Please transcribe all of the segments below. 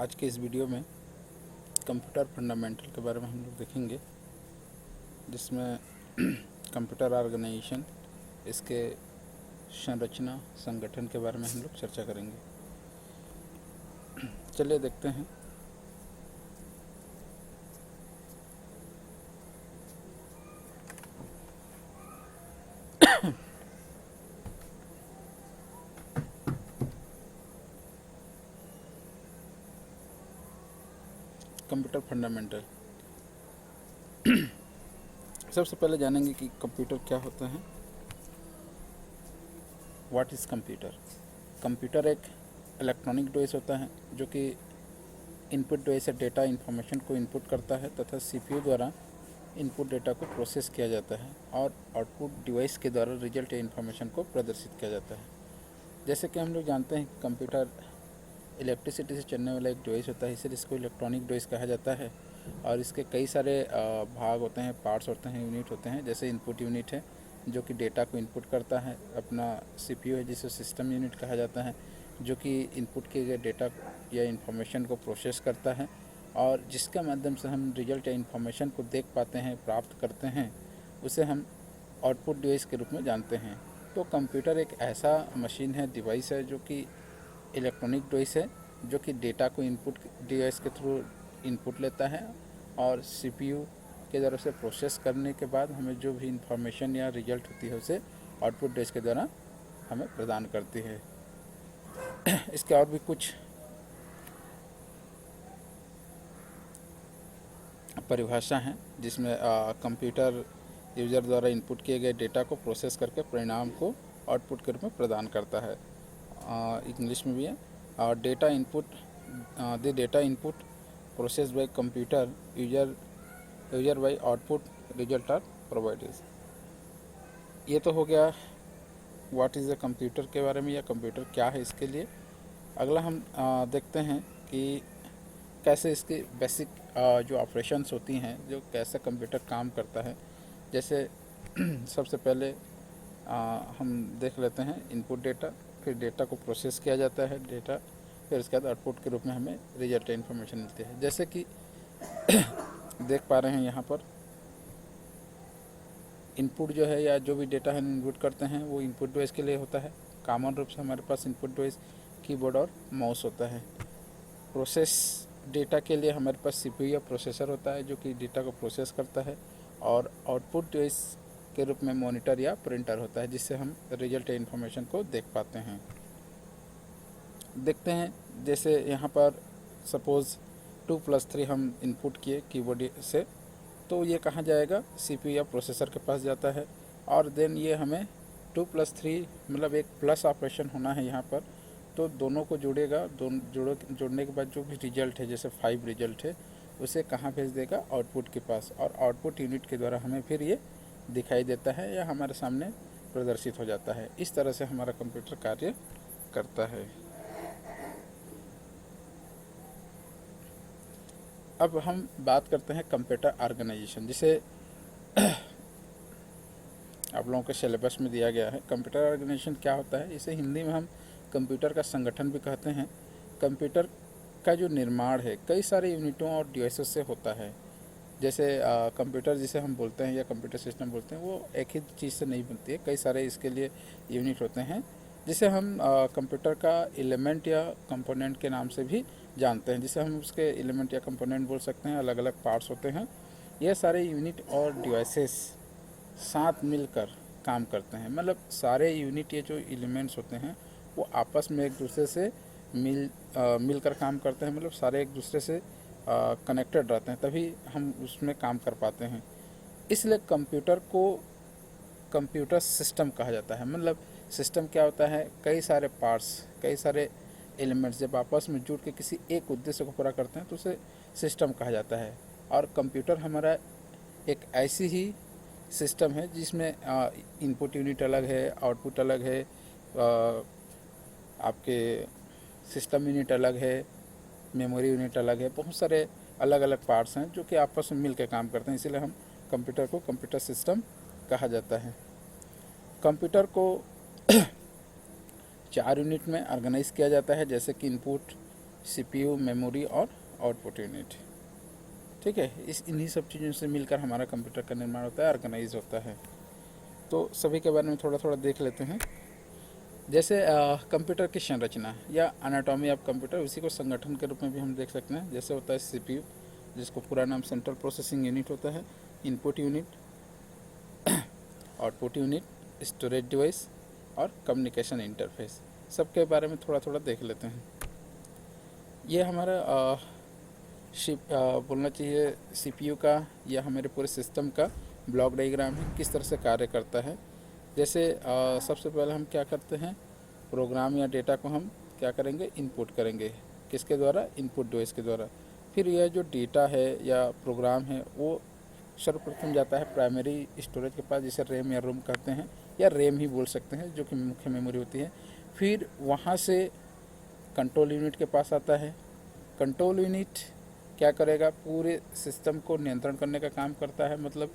आज के इस वीडियो में कंप्यूटर फंडामेंटल के बारे में हम लोग देखेंगे, जिसमें कंप्यूटर ऑर्गेनाइजेशन, इसके संरचना, संगठन के बारे में हम लोग चर्चा करेंगे। चलिए देखते हैं। Computer fundamental. सबसे पहले जानेंगे कि कंप्यूटर क्या होता है। What is computer? कंप्यूटर एक इलेक्ट्रॉनिक डिवाइस होता है जो कि इनपुट डिवाइस से डेटा इंफॉर्मेशन को इनपुट करता है तथा सीपीयू द्वारा इनपुट डेटा को प्रोसेस किया जाता है और आउटपुट डिवाइस के द्वारा रिजल्ट या इन्फॉर्मेशन को प्रदर्शित किया जाता है। जैसे कि हम लोग जानते हैं कंप्यूटर इलेक्ट्रिसिटी से चलने वाला एक डिवाइस होता है, इसलिए इसको इलेक्ट्रॉनिक डिवाइस कहा जाता है। और इसके कई सारे भाग होते हैं, पार्ट्स होते हैं, यूनिट होते हैं। जैसे इनपुट यूनिट है जो कि डेटा को इनपुट करता है, अपना सीपीयू है जिसे सिस्टम यूनिट कहा जाता है जो कि इनपुट किए गए डेटा या इन्फॉर्मेशन को प्रोसेस करता है और जिसके माध्यम से हम रिजल्ट या इन्फॉर्मेशन को देख पाते हैं, प्राप्त करते हैं, उसे हम आउटपुट डिवाइस के रूप में जानते हैं। तो कंप्यूटर एक ऐसा मशीन है, डिवाइस है जो कि इलेक्ट्रॉनिक डिवाइस है जो कि डेटा को इनपुट डिवाइस के थ्रू इनपुट लेता है और सीपीयू के द्वारा उसे प्रोसेस करने के बाद हमें जो भी इंफॉर्मेशन या रिजल्ट होती है उसे आउटपुट डिवाइस के द्वारा हमें प्रदान करती है। इसके और भी कुछ परिभाषा हैं जिसमें कंप्यूटर यूज़र द्वारा इनपुट किए गए डेटा को प्रोसेस करके परिणाम को आउटपुट के रूप में प्रदान करता है। इंग्लिश में भी है। Data input, the data input process by computer user by output result are provided. ये तो हो गया व्हाट इज़ अ कंप्यूटर के बारे में, या कंप्यूटर क्या है इसके लिए। अगला हम देखते हैं कि कैसे इसकी बेसिक जो ऑपरेशंस होती हैं, जो कैसे कंप्यूटर काम करता है। जैसे सबसे पहले हम देख लेते हैं इनपुट डेटा, फिर डेटा को प्रोसेस किया जाता है डेटा, फिर उसके बाद आउटपुट के रूप में हमें रिजल्ट इन्फॉर्मेशन मिलती है। जैसे कि देख पा रहे हैं यहाँ पर इनपुट जो है या जो भी डेटा हम इनपुट करते हैं वो इनपुट डिवाइस के लिए होता है। कॉमन रूप से हमारे पास इनपुट डिवाइस कीबोर्ड और माउस होता है। प्रोसेस डेटा के लिए हमारे पास सीपीयू या प्रोसेसर होता है जो कि डेटा को प्रोसेस करता है, और आउटपुट डिवाइस के रूप में मॉनिटर या प्रिंटर होता है जिससे हम रिजल्ट या इन्फॉर्मेशन को देख पाते हैं। देखते हैं जैसे यहाँ पर सपोज़ 2+3 हम इनपुट किए कीबोर्ड से, तो ये कहाँ जाएगा? सीपीयू या प्रोसेसर के पास जाता है और देन ये हमें 2+3 मतलब एक प्लस ऑपरेशन होना है यहाँ पर, तो दोनों को जोड़ेगा। जोड़ने के बाद जो भी रिजल्ट है, जैसे 5 रिजल्ट है, उसे कहाँ भेज देगा? आउटपुट के पास, और आउटपुट यूनिट के द्वारा हमें फिर ये दिखाई देता है या हमारे सामने प्रदर्शित हो जाता है। इस तरह से हमारा कंप्यूटर कार्य करता है। अब हम बात करते हैं कंप्यूटर ऑर्गेनाइजेशन, जिसे आप लोगों के सिलेबस में दिया गया है। कंप्यूटर ऑर्गेनाइजेशन क्या होता है? इसे हिंदी में हम कंप्यूटर का संगठन भी कहते हैं। कंप्यूटर का जो निर्माण है कई सारे यूनिटों और डिवाइसेस से होता है। जैसे कंप्यूटर जिसे हम बोलते हैं या कंप्यूटर सिस्टम बोलते हैं, वो एक ही चीज़ से नहीं बनती है, कई सारे इसके लिए यूनिट होते हैं जिसे हम कंप्यूटर का एलिमेंट या कंपोनेंट के नाम से भी जानते हैं, जिसे हम उसके एलिमेंट या कंपोनेंट बोल सकते हैं। अलग अलग पार्ट्स होते हैं। ये सारे यूनिट और डिवाइसेस साथ मिलकर काम करते हैं। मतलब सारे यूनिट, ये जो एलिमेंट्स होते हैं वो आपस में एक दूसरे से मिलकर काम करते हैं। मतलब सारे एक दूसरे से कनेक्टेड रहते हैं, तभी हम उसमें काम कर पाते हैं। इसलिए कंप्यूटर को कंप्यूटर सिस्टम कहा जाता है। मतलब सिस्टम क्या होता है? कई सारे पार्ट्स, कई सारे एलिमेंट्स जब आपस में जुड़ के किसी एक उद्देश्य को पूरा करते हैं तो उसे सिस्टम कहा जाता है। और कंप्यूटर हमारा एक ऐसी ही सिस्टम है जिसमें इनपुट यूनिट अलग है, आउटपुट अलग है, आपके सिस्टम यूनिट अलग है, मेमोरी यूनिट अलग है। बहुत सारे अलग अलग पार्ट्स हैं जो कि आपस में मिल के काम करते हैं, इसीलिए हम कंप्यूटर को कंप्यूटर सिस्टम कहा जाता है। कंप्यूटर को 4 यूनिट में ऑर्गेनाइज किया जाता है, जैसे कि इनपुट, CPU, मेमोरी और आउटपुट यूनिट। ठीक है, इन्हीं सब चीज़ों से मिलकर हमारा कंप्यूटर का निर्माण होता है, ऑर्गेनाइज होता है। तो सभी के बारे में थोड़ा थोड़ा देख लेते हैं। जैसे कंप्यूटर की संरचना या एनाटॉमी ऑफ कंप्यूटर, उसी को संगठन के रूप में भी हम देख सकते हैं। जैसे होता है CPU, जिसको पूरा नाम सेंट्रल प्रोसेसिंग यूनिट होता है, input unit, output unit, storage device और कम्युनिकेशन इंटरफेस। सबके बारे में थोड़ा थोड़ा देख लेते हैं। ये हमारा बोलना चाहिए CPU का या हमारे पूरे सिस्टम का ब्लॉक डायग्राम है, किस तरह से कार्य करता है। जैसे सबसे पहले हम क्या करते हैं, प्रोग्राम या डेटा को हम क्या करेंगे, इनपुट करेंगे। किसके द्वारा, इनपुट डिवाइस के द्वारा। फिर यह जो डेटा है या प्रोग्राम है वो सर्वप्रथम जाता है प्राइमरी स्टोरेज के पास, जिसे रैम या रोम कहते हैं, या रैम ही बोल सकते हैं, जो कि मुख्य मेमोरी होती है। फिर वहाँ से कंट्रोल यूनिट के पास आता है। कंट्रोल यूनिट क्या करेगा, पूरे सिस्टम को नियंत्रण करने का काम करता है। मतलब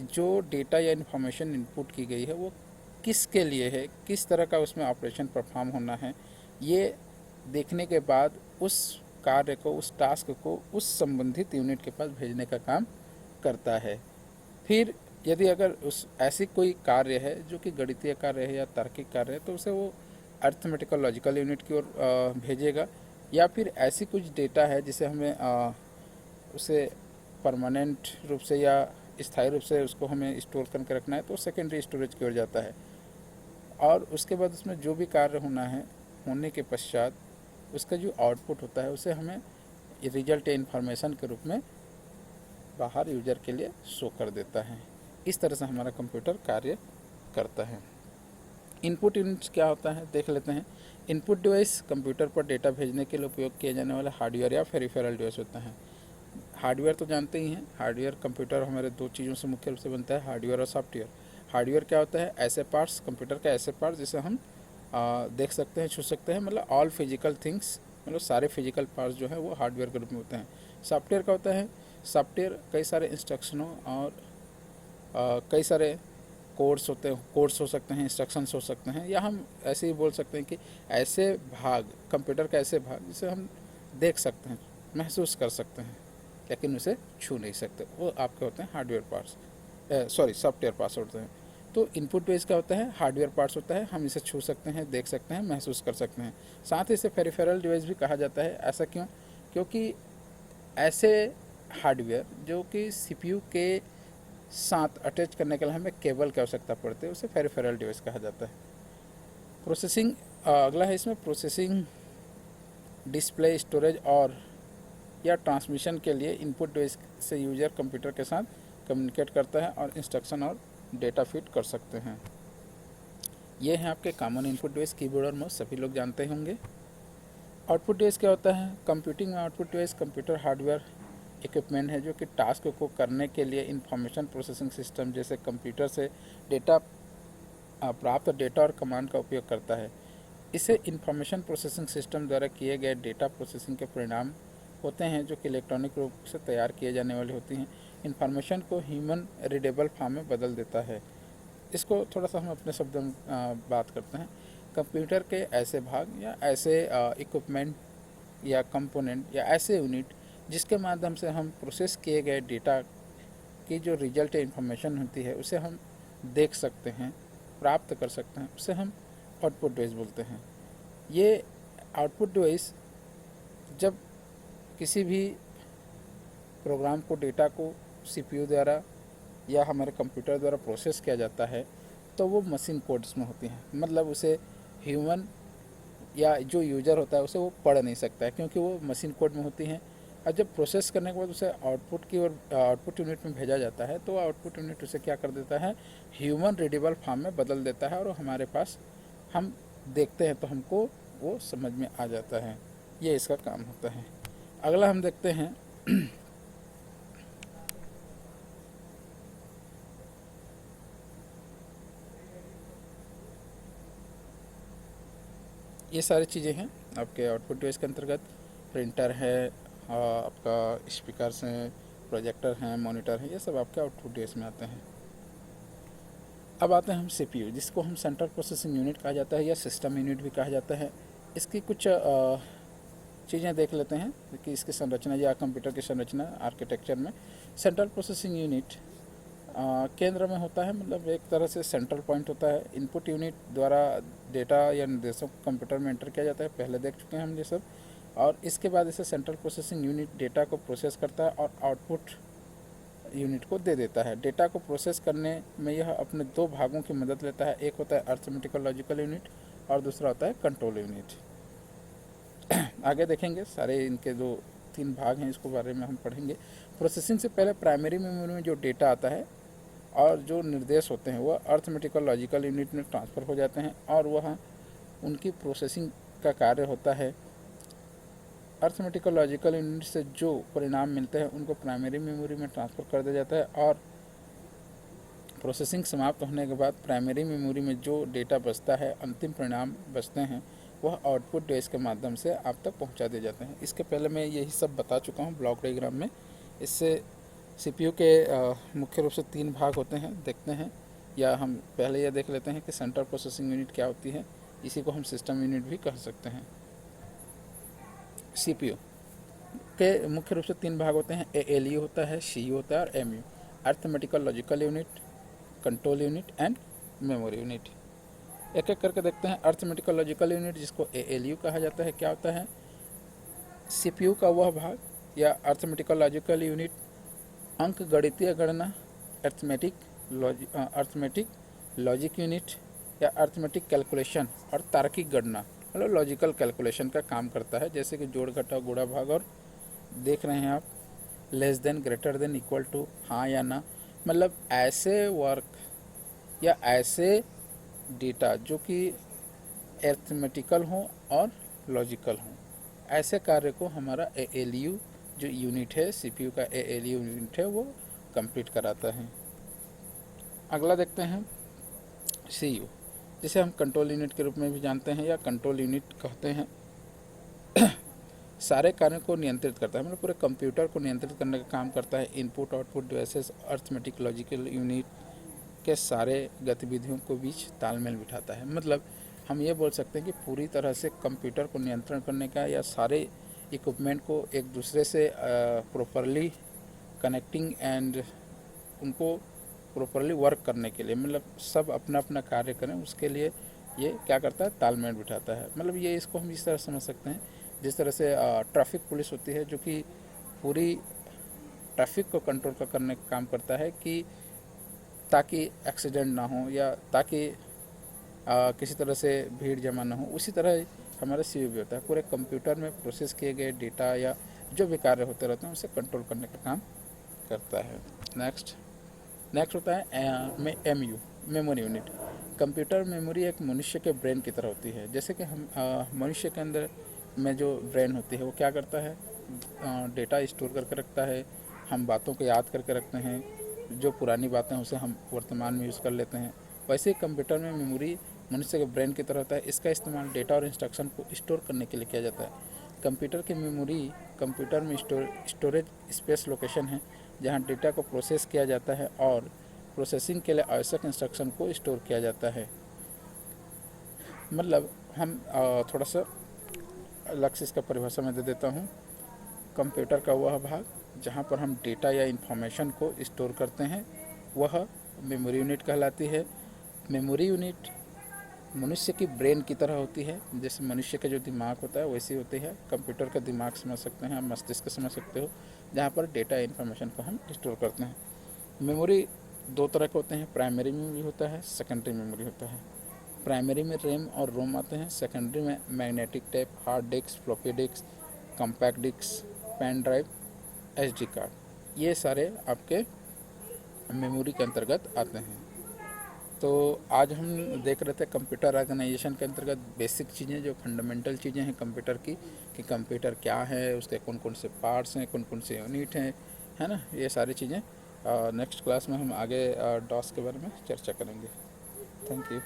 जो डेटा या इन्फॉर्मेशन इनपुट की गई है वो किसके लिए है, किस तरह का उसमें ऑपरेशन परफॉर्म होना है, ये देखने के बाद उस कार्य को, उस टास्क को उस संबंधित यूनिट के पास भेजने का काम करता है। फिर यदि अगर उस ऐसी कोई कार्य है जो कि गणितीय कार्य है या तार्किक कार्य है, तो उसे वो अर्थमेटिकल लॉजिकल यूनिट की ओर भेजेगा। या फिर ऐसी कुछ डेटा है जिसे हमें उसे परमानेंट रूप से या स्थायी रूप से उसको हमें स्टोर करके रखना है, तो सेकेंडरी स्टोरेज की ओर जाता है। और उसके बाद उसमें जो भी कार्य होना है, होने के पश्चात उसका जो आउटपुट होता है उसे हमें रिजल्ट या इन्फॉर्मेशन के रूप में बाहर यूजर के लिए शो कर देता है। इस तरह से हमारा कंप्यूटर कार्य करता है। इनपुट यूनिट्स क्या होता है, देख लेते हैं। इनपुट डिवाइस कंप्यूटर पर डेटा भेजने के लिए उपयोग किए जाने वाला हार्डवेयर या पेरिफेरल डिवाइस होता है। हार्डवेयर तो जानते ही हैं, हार्डवेयर कंप्यूटर हमारे दो चीज़ों से मुख्य रूप से बनता है, हार्डवेयर और सॉफ्टवेयर। हार्डवेयर क्या होता है, ऐसे पार्ट्स, कंप्यूटर के ऐसे पार्ट्स जिसे हम देख सकते हैं, छू सकते हैं, मतलब ऑल फिजिकल थिंग्स, मतलब सारे फिजिकल पार्ट्स जो हैं वो हार्डवेयर के रूप में होते हैं। सॉफ्टवेयर का होता है, सॉफ्टवेयर कई सारे इंस्ट्रक्शनों और कई सारे कोड्स होते हैं, कोड्स हो सकते हैं, इंस्ट्रक्शंस हो सकते हैं, या हम ऐसे ही बोल सकते हैं कि ऐसे भाग, कंप्यूटर का ऐसे भाग जिसे हम देख सकते हैं, महसूस कर सकते हैं, लेकिन उसे छू नहीं सकते, वो आपके होते हैं हार्डवेयर पार्ट्स, सॉफ्टवेयर पार्ट्स होते हैं। तो इनपुट बेस क्या होता है, हार्डवेयर पार्ट्स होता है, हम इसे छू सकते हैं, देख सकते हैं, महसूस कर सकते हैं। साथ ही इसे पेरिफेरल डिवाइस भी कहा जाता है। ऐसा क्यों, क्योंकि ऐसे हार्डवेयर जो कि CPU के साथ अटैच करने के लिए हमें केबल की आवश्यकता पड़ती है, उसे पेरिफेरल डिवाइस कहा जाता है। प्रोसेसिंग अगला है, इसमें प्रोसेसिंग, डिस्प्ले, स्टोरेज और या ट्रांसमिशन के लिए इनपुट डिवाइस से यूजर कंप्यूटर के साथ कम्युनिकेट करता है और इंस्ट्रक्शन और डेटा फीड कर सकते हैं। ये हैं आपके कॉमन इनपुट डिवाइस, कीबोर्ड और माउस, सभी लोग जानते होंगे। आउटपुट डिवाइस क्या होता है, कंप्यूटिंग में output device computer hardware equipment है जो कि टास्क को करने के लिए इंफॉर्मेशन प्रोसेसिंग सिस्टम जैसे कंप्यूटर से डेटा प्राप्त डेटा और कमांड का उपयोग करता है। इसे इंफॉर्मेशन प्रोसेसिंग सिस्टम द्वारा किए गए डेटा प्रोसेसिंग के परिणाम होते हैं जो कि इलेक्ट्रॉनिक रूप से तैयार किए जाने वाली होती हैं। इंफॉर्मेशन को ह्यूमन रीडेबल फॉर्म में बदल देता है। इसको थोड़ा सा हम अपने शब्दों में बात करते हैं। कंप्यूटर के ऐसे भाग या ऐसे इक्विपमेंट या कंपोनेंट या ऐसे यूनिट जिसके माध्यम से हम प्रोसेस किए गए डेटा की जो रिजल्ट या इन्फॉर्मेशन होती है उसे हम देख सकते हैं, प्राप्त कर सकते हैं, उसे हम आउटपुट डिवाइस बोलते हैं। ये आउटपुट डिवाइस जब किसी भी प्रोग्राम को, डेटा को CPU द्वारा या हमारे कंप्यूटर द्वारा प्रोसेस किया जाता है तो वो मशीन कोड्स में होती हैं। मतलब उसे ह्यूमन या जो यूजर होता है उसे वो पढ़ नहीं सकता है, क्योंकि वो मशीन कोड में होती हैं। और जब प्रोसेस करने के बाद उसे आउटपुट की ओर, आउटपुट यूनिट में भेजा जाता है, तो आउटपुट यूनिट उसे क्या कर देता है, ह्यूमन रीडेबल फॉर्म में बदल देता है और हमारे पास हम देखते हैं तो हमको वो समझ में आ जाता है। ये इसका काम होता है। अगला हम देखते हैं ये सारी चीज़ें हैं आपके आउटपुट डिवाइस के अंतर्गत। प्रिंटर है, आपका स्पीकर्स हैं, प्रोजेक्टर हैं, मॉनिटर हैं, ये सब आपके आउटपुट डिवाइस में आते हैं। अब आते हैं हम CPU, जिसको हम सेंट्रल प्रोसेसिंग यूनिट कहा जाता है या सिस्टम यूनिट भी कहा जाता है। इसकी कुछ चीज़ें देख लेते हैं कि इसकी संरचना या कंप्यूटर की संरचना आर्किटेक्चर में। सेंट्रल प्रोसेसिंग यूनिट केंद्र में होता है, मतलब एक तरह से सेंट्रल पॉइंट होता है। इनपुट यूनिट द्वारा डेटा या निर्देशों को कंप्यूटर में एंटर किया जाता है, पहले देख चुके हैं हम ये सब। और इसके बाद इसे सेंट्रल प्रोसेसिंग यूनिट डेटा को प्रोसेस करता है और आउटपुट यूनिट को दे देता है। डेटा को प्रोसेस करने में यह अपने दो भागों की मदद लेता है, एक होता है अरिथमेटिकल लॉजिकल यूनिट और दूसरा होता है कंट्रोल यूनिट। आगे देखेंगे सारे इनके जो 3 भाग हैं इसको बारे में हम पढ़ेंगे। प्रोसेसिंग से पहले प्राइमरी मेमोरी में जो डेटा आता है और जो निर्देश होते हैं वह अरिथमेटिकल लॉजिकल यूनिट में ट्रांसफ़र हो जाते हैं और वह उनकी प्रोसेसिंग का कार्य होता है। अरिथमेटिकल लॉजिकल यूनिट से जो परिणाम मिलते हैं उनको प्राइमरी मेमोरी में ट्रांसफ़र कर दिया जाता है और प्रोसेसिंग समाप्त होने के बाद प्राइमरी मेमोरी में जो डेटा बचता है, अंतिम परिणाम बचते हैं, वह आउटपुट डिवाइस के माध्यम से आप तक पहुंचा दिए जाते हैं। इसके पहले मैं यही सब बता चुका हूं ब्लॉक डायग्राम में। इससे सीपीयू के मुख्य रूप से 3 भाग होते हैं, देखते हैं, या हम पहले यह देख लेते हैं कि सेंट्रल प्रोसेसिंग यूनिट क्या होती है। इसी को हम सिस्टम यूनिट भी कह सकते हैं। सीपीयू के मुख्य रूप से 3 भाग होते हैं, एएलयू होता है, सीयू होता है और MU. Arithmetical logical unit, control unit and memory unit. एक एक करके देखते हैं। अरिथमेटिकल लॉजिकल यूनिट जिसको एएलयू कहा जाता है, क्या होता है? सीपीयू का वह भाग या अरिथमेटिकल लॉजिकल यूनिट अंक गणितीय गणना, अरिथमेटिक लॉजिक यूनिट या अरिथमेटिक कैलकुलेशन और तार्किक गणना, मतलब लॉजिकल कैलकुलेशन का काम करता है, जैसे कि जोड़ घटाव गुणा भाग। और देख रहे हैं आप less than, greater than, equal to, हाँ या ना, मतलब ऐसे वर्क या ऐसे डेटा जो कि अरिथमेटिकल हो और लॉजिकल हो, ऐसे कार्य को हमारा एएलयू जो यूनिट है, सीपीयू का एएलयू यूनिट है, वो कंप्लीट कराता है। अगला देखते हैं सीयू, जिसे हम कंट्रोल यूनिट के रूप में भी जानते हैं या कंट्रोल यूनिट कहते हैं। सारे कार्यों को नियंत्रित करता है, मतलब पूरे कंप्यूटर को नियंत्रित करने का काम करता है। Input output devices arithmetic logical unit के सारे गतिविधियों को बीच तालमेल बिठाता है। मतलब हम ये बोल सकते हैं कि पूरी तरह से कंप्यूटर को नियंत्रण करने का या सारे इक्विपमेंट को एक दूसरे से प्रॉपरली कनेक्टिंग एंड उनको प्रॉपरली वर्क करने के लिए, मतलब सब अपना अपना कार्य करें, उसके लिए ये क्या करता है? तालमेल बिठाता है। मतलब ये इसको हम इस तरह समझ सकते हैं जिस तरह से ट्रैफिक पुलिस होती है जो कि पूरी ट्रैफिक को कंट्रोल करने का काम करता है कि ताकि एक्सीडेंट ना हो या ताकि किसी तरह से भीड़ जमा ना हो। उसी तरह हमारा सीपीयू भी होता है, पूरे कंप्यूटर में प्रोसेस किए गए डेटा या जो भी कार्य होते रहते हैं उसे कंट्रोल करने का काम करता है। नेक्स्ट होता है MU, memory unit. Computer memory एक मनुष्य के ब्रेन की तरह होती है। जैसे कि हम मनुष्य के अंदर में जो ब्रेन होती है वो क्या करता है? डेटा स्टोर करके रखता है, हम बातों को याद करके रखते हैं, जो पुरानी बातें हैं उसे हम वर्तमान में यूज़ कर लेते हैं। वैसे ही कंप्यूटर में मेमोरी मनुष्य के ब्रेन की तरह होता है। इसका इस्तेमाल डेटा और इंस्ट्रक्शन को स्टोर करने के लिए किया जाता है। कंप्यूटर की मेमोरी कंप्यूटर में स्टोरेज स्पेस लोकेशन है जहां डेटा को प्रोसेस किया जाता है और प्रोसेसिंग के लिए आवश्यक इंस्ट्रक्शन को स्टोर किया जाता है। मतलब हम थोड़ा सा अलग से इसका परिभाषा मैं दे देता हूँ। कंप्यूटर का वह भाग जहाँ पर हम डेटा या इंफॉर्मेशन को स्टोर करते हैं वह मेमोरी यूनिट कहलाती है। मेमोरी यूनिट मनुष्य की ब्रेन की तरह होती है, जैसे मनुष्य का जो दिमाग होता है वैसी होती है। कंप्यूटर का दिमाग समझ सकते हैं, आप मस्तिष्क समझ सकते हो, जहाँ पर डेटा इन्फॉर्मेशन को हम स्टोर करते हैं। मेमोरी 2 तरह के होते हैं, प्राइमरी मेमोरी होता है, सेकेंडरी मेमोरी होता है। प्राइमरी में रैम और रोम आते हैं, सेकेंडरी में magnetic tape, hard disk, floppy disk, compact disk, pen drive, SD card, ये सारे आपके मेमोरी के अंतर्गत आते हैं। तो आज हम देख रहे थे कंप्यूटर ऑर्गेनाइजेशन के अंतर्गत बेसिक चीज़ें, जो फंडामेंटल चीज़ें हैं कंप्यूटर की, कि कंप्यूटर क्या है, उसके कौन कौन से पार्ट्स हैं, कौन कौन से यूनिट हैं, है ना, ये सारी चीज़ें। नेक्स्ट क्लास में हम आगे डॉस के बारे में चर्चा करेंगे। Thank you.